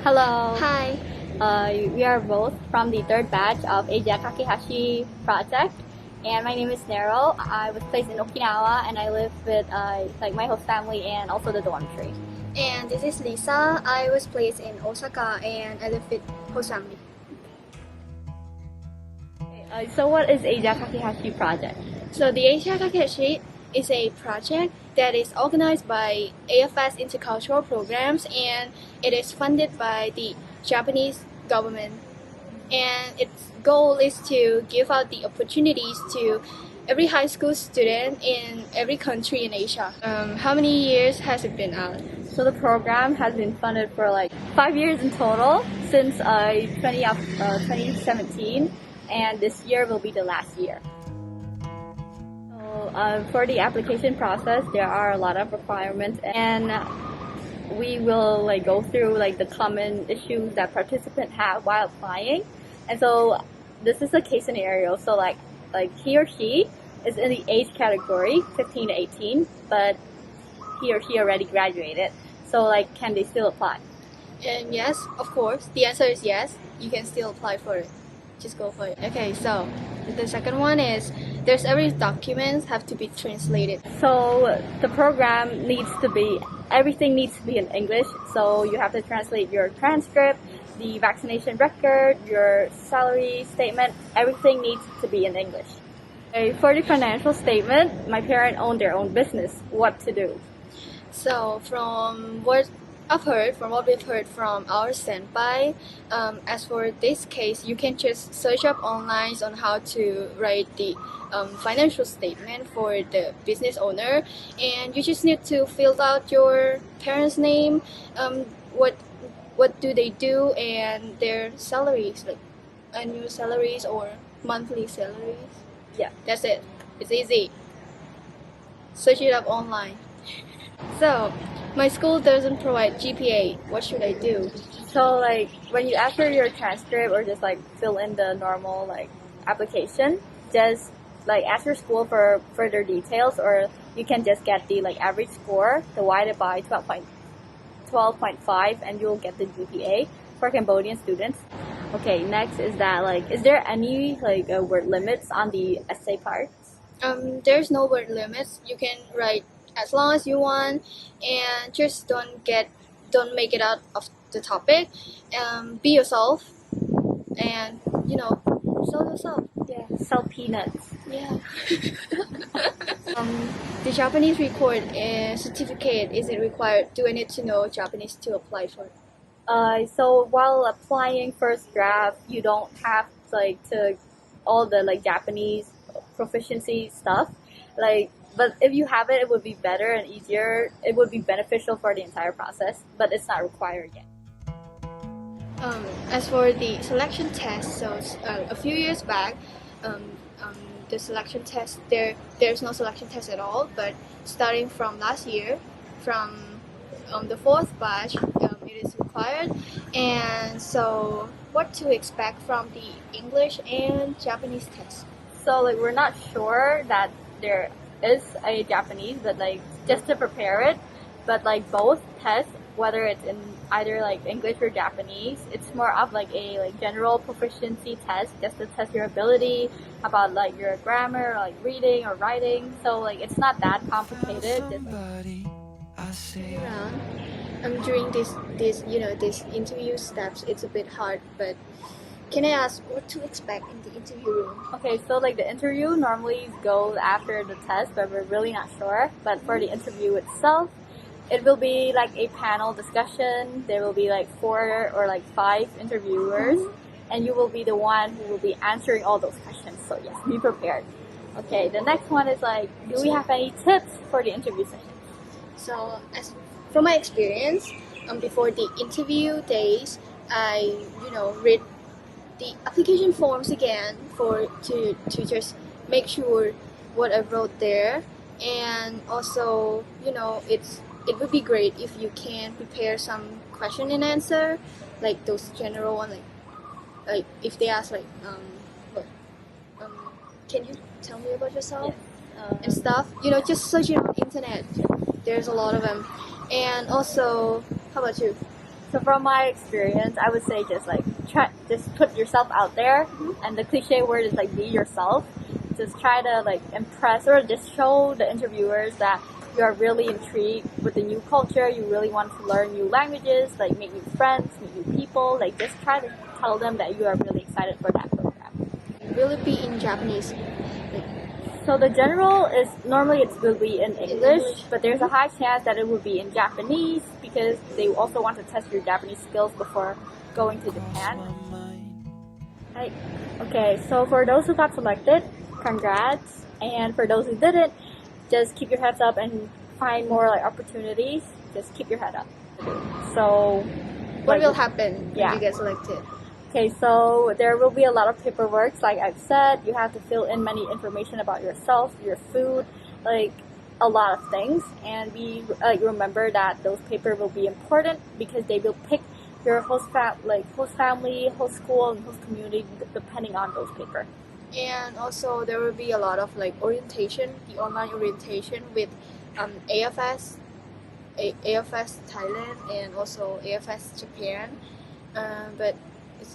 Hello. Hi. We are both from the third batch of Asia Kakehashi Project, and my name is Nero. I was placed in Okinawa, and I live with my host family and also the dormitory. And this is Lisa. I was placed in Osaka and I live with host family. So what is Asia Kakehashi Project? So the Asia Kakehashi is a project that is organized by AFS Intercultural Programs, and it is funded by the Japanese government. And its goal is to give out the opportunities to every high school student in every country in Asia. How many years has it been out? So the program has been funded for like 5 years in total since 2017, and this year will be the last year. So for the application process, there are a lot of requirements, and we will go through the common issues that participants have while applying. And so this is a case scenario. So like he or she is in the age category 15 to 18, but he or she already graduated. So can they still apply? Yes, of course. The answer is yes. You can still apply for it. Just go for it. Okay, so the second one is there's every documents have to be translated. So the program everything needs to be in English. So you have to translate your transcript, the vaccination record, your salary statement. Everything needs to be in English. For the financial statement, my parents own their own business. What to do? So from what we've heard from our senpai, as for this case, you can just search up online on how to write the financial statement for the business owner, and you just need to fill out your parents' name, what do they do, and their salaries, like annual salaries or monthly salaries. Yeah, that's it. It's easy. Search it up online. So, my school doesn't provide GPA. What should I do? So when you answer your transcript or just fill in the normal application, just ask your school for further details, or you can just get the average score divided by 12.5 and you'll get the GPA for Cambodian students. Okay, next is that is there any word limits on the essay parts? There's no word limits. You can write as long as you want, and just don't make it out of the topic. Be yourself, and sell yourself. Yeah, sell peanuts. Yeah. The Japanese record a certificate, is it required? Do I need to know Japanese to apply for it? So while applying first draft, you don't have to all the Japanese proficiency stuff. But if you have it, it would be better and easier. It would be beneficial for the entire process, but it's not required yet. As for the selection test, so a few years back, the selection test there's no selection test at all. But starting from last year, from the fourth batch, it is required. And so, what to expect from the English and Japanese test? So we're not sure that there is a Japanese, but just to prepare it. But both tests, whether it's in either English or Japanese, it's more of a general proficiency test, just to test your ability about your grammar, or reading or writing. So it's not that complicated. During this interview steps, it's a bit hard, but can I ask what to expect in the interview room? Okay, so the interview normally goes after the test, but we're really not sure. But for the interview itself, it will be a panel discussion. There will be 4 or 5 interviewers, and you will be the one who will be answering all those questions. So yes, be prepared. Okay, the next one is do we have any tips for the interview session? So from my experience, before the interview days, I read the application forms again to just make sure what I wrote there, and also it would be great if you can prepare some question and answer, those general one, like if they ask can you tell me about yourself? Yes. And stuff, just search it on internet. There's a lot of them. And also, how about you? So from my experience, I would say just like just put yourself out there, and the cliche word is like be yourself. Just try to like impress or just show the interviewers that you are really intrigued with the new culture. You really want to learn new languages, like make new friends, meet new people. Like just try to tell them that you are really excited for that program. Will it be in Japanese? So the general is normally it will be in English, English. but there's a high chance that it will be in Japanese because they also want to test your Japanese skills before going to Japan. Right. Okay, so for those who got selected, congrats, and for those who didn't, just keep your heads up and find more like opportunities. Just keep your head up. So What like, will happen when yeah. you get selected? Okay, so there will be a lot of paperwork. Like I've said, you have to fill in many information about yourself, your food, like a lot of things. And we remember that those papers will be important because they will pick your host family, host school, and host community depending on those papers. And also there will be a lot of like orientation, the online orientation with AFS, AFS Thailand, and also AFS Japan. But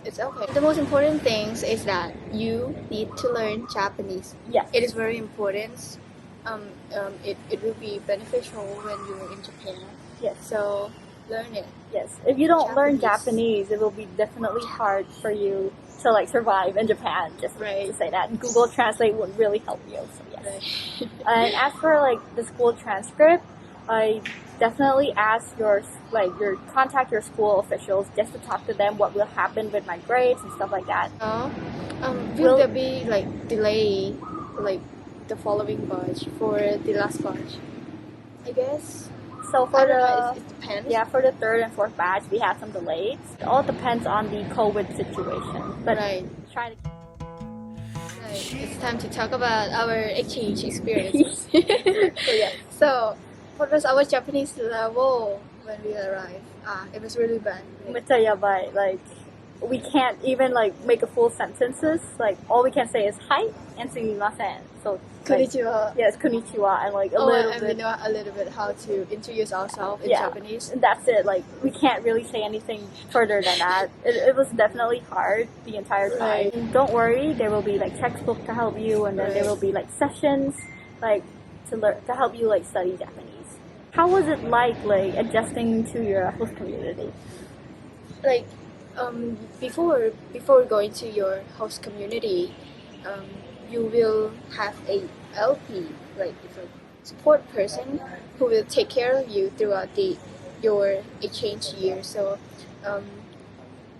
it's okay. The most important things is that you need to learn Japanese. Yes. It is very important. It will be beneficial when you're in Japan. Yes. So learn it. Yes. If you don't learn Japanese. Japanese, it will be definitely hard for you to like survive in Japan. Just Right. to say that. And Google Translate would really help you. So yes. Right. And as for like the school transcript, I definitely ask contact your school officials just to talk to them what will happen with my grades and stuff like that. Will there be like delay, like the following batch for the last batch? I guess. So for I don't know, it depends. Yeah, for the third and fourth batch, we have some delays. It all depends on the COVID situation. But Right. try to. Right. It's time to talk about our exchange experiences. So yeah. So, what was our Japanese level when we arrived? It was really bad. Like we can't even like make a full sentences. Like all we can say is hi and sumimasen. So Konnichiwa. Yes, konnichiwa, and like a and little we bit. know a little bit how to introduce ourselves in Yeah. Japanese. And that's it. Like we can't really say anything further than that. It was definitely hard the entire time. Right. And don't worry, there will be like textbook to help you, and then there Right. will be like sessions like to help you like study Japanese. How was it like adjusting to your host community? Like before going to your host community, you will have a LP, like it's a support person who will take care of you throughout your exchange year. So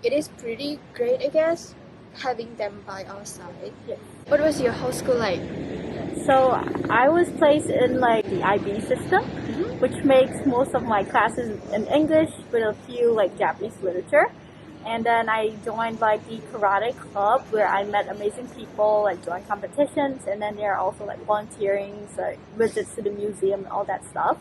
it is pretty great, I guess, having them by our side. Yes. What was your host school like? So I was placed in like the IB system, which makes most of my classes in English with a few like Japanese literature. And then I joined like the karate club where I met amazing people, like joined competitions, and then there are also like volunteering, like visits to the museum, all that stuff.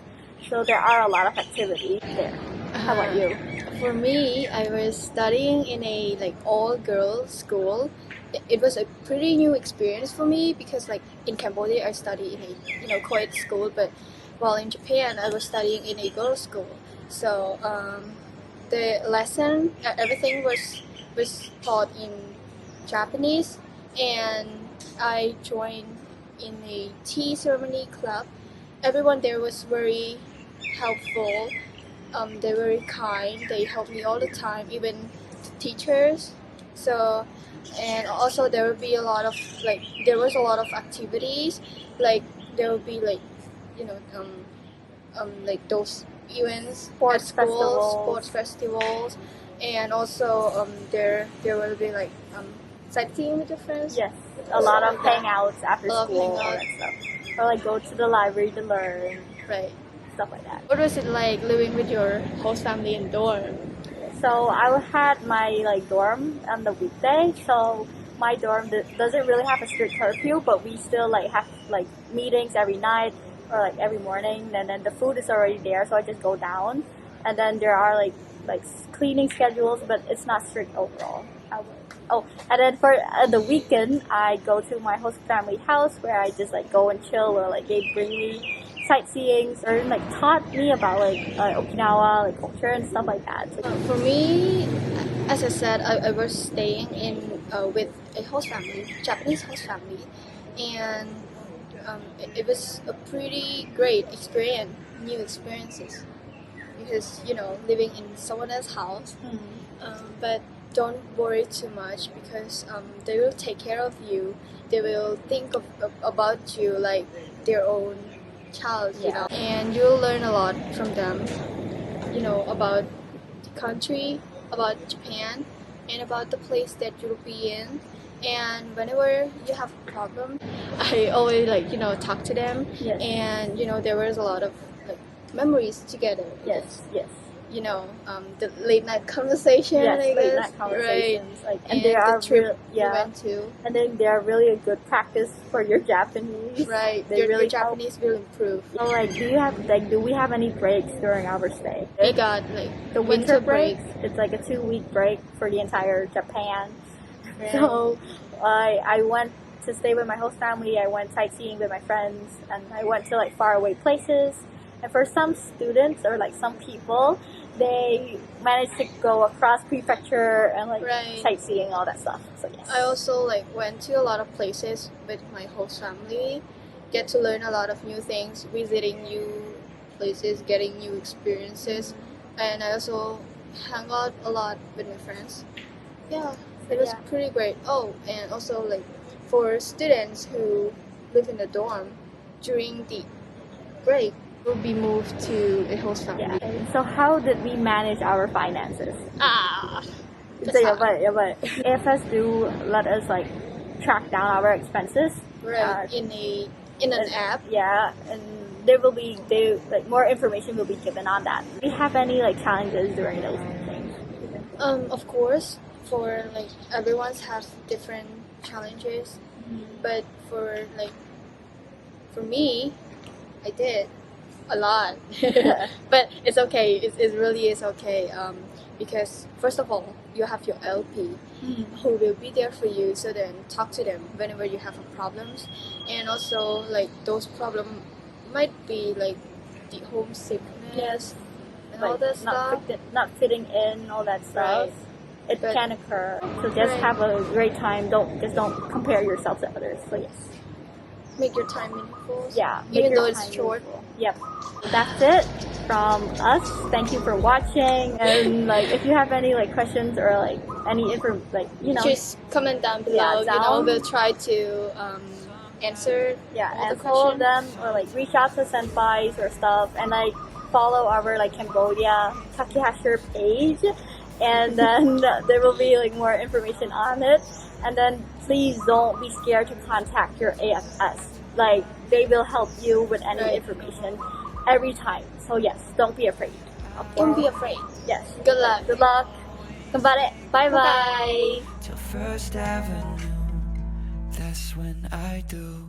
So there are a lot of activities there. How about you? For me, I was studying in a like all girls school. It was a pretty new experience for me because like in Cambodia I studied in a co-ed school, but while in Japan I was studying in a girls school. So the lesson, everything was taught in Japanese, and I joined in a tea ceremony club. Everyone there was very helpful. They were very kind. They helped me all the time, even the teachers. So, and also there would be there was a lot of activities. Like there would be like those events at school, sports festivals, and also there will be like sightseeing with your friends. Yes, a lot of hangouts after school, all that stuff. Or like go to the library to learn. Right. Stuff like that. What was it like living with your host family in dorm? So I had my like dorm on the weekday. So my dorm doesn't really have a strict curfew, but we still like have like meetings every night or like every morning. And then the food is already there, so I just go down. And then there are like cleaning schedules, but it's not strict overall. And then for the weekend, I go to my host family house where I just like go and chill, or like they bring me sightseeing or like taught me about like Okinawa like culture and stuff like that. For me, as I said, I was staying in with a host family, Japanese host family, and it was a pretty great experience, new experiences, because living in someone else's house. But don't worry too much because they will take care of you. They will think about you like their own child, and you'll learn a lot from them, about the country, about Japan, and about the place that you'll be in. And whenever you have a problem, I always talk to them. Yes. And there was a lot of memories together. Yes. The late night conversation. Yes, I late guess. night conversations. Right. And they are the trip we went to. And then they are really a good practice for your Japanese. Right. They your really Japanese will improve. So do we have any breaks during our stay? We got the winter breaks. It's like a 2-week break for the entire Japan. Right. So I went to stay with my host family. I went sightseeing with my friends, and I went to like faraway places. And for some students or like some people, they managed to go across prefecture and like Right. sightseeing, all that stuff. So yes. I also went to a lot of places with my host family, get to learn a lot of new things, visiting new places, getting new experiences, and I also hang out a lot with my friends. Yeah, it was pretty great. Oh, and also for students who live in the dorm during the break, will be moved to a host family. Yeah. So how did we manage our finances? That's hard. AFS do let us like track down our expenses. Right, in an app. Yeah, and more information will be given on that. Do we have any like challenges during those things? Of course, for everyone's have different challenges, but for me, I did a lot. But it's okay. It really is okay. Because first of all, you have your LP who will be there for you. So then talk to them whenever you have problems, and also those problems might be the homesickness and all that stuff. Not fitting in, all that stuff. Right. It can occur. So just have a great time. Don't compare yourself to others. So yes. Make your time meaningful. Yeah. Even though it's short. Yep. That's it from us. Thank you for watching. And if you have any questions or any info, just comment down below. We'll try to answer all of them, or reach out to senpais or stuff, and follow our Cambodia Kakehashi page, and then there will be more information on it. And then please don't be scared to contact your AFS. They will help you with any information every time. So yes, don't be afraid. Okay. Don't be afraid. Yes. Good luck. Good luck. Bye bye. Bye. Till First Avenue, that's when I do.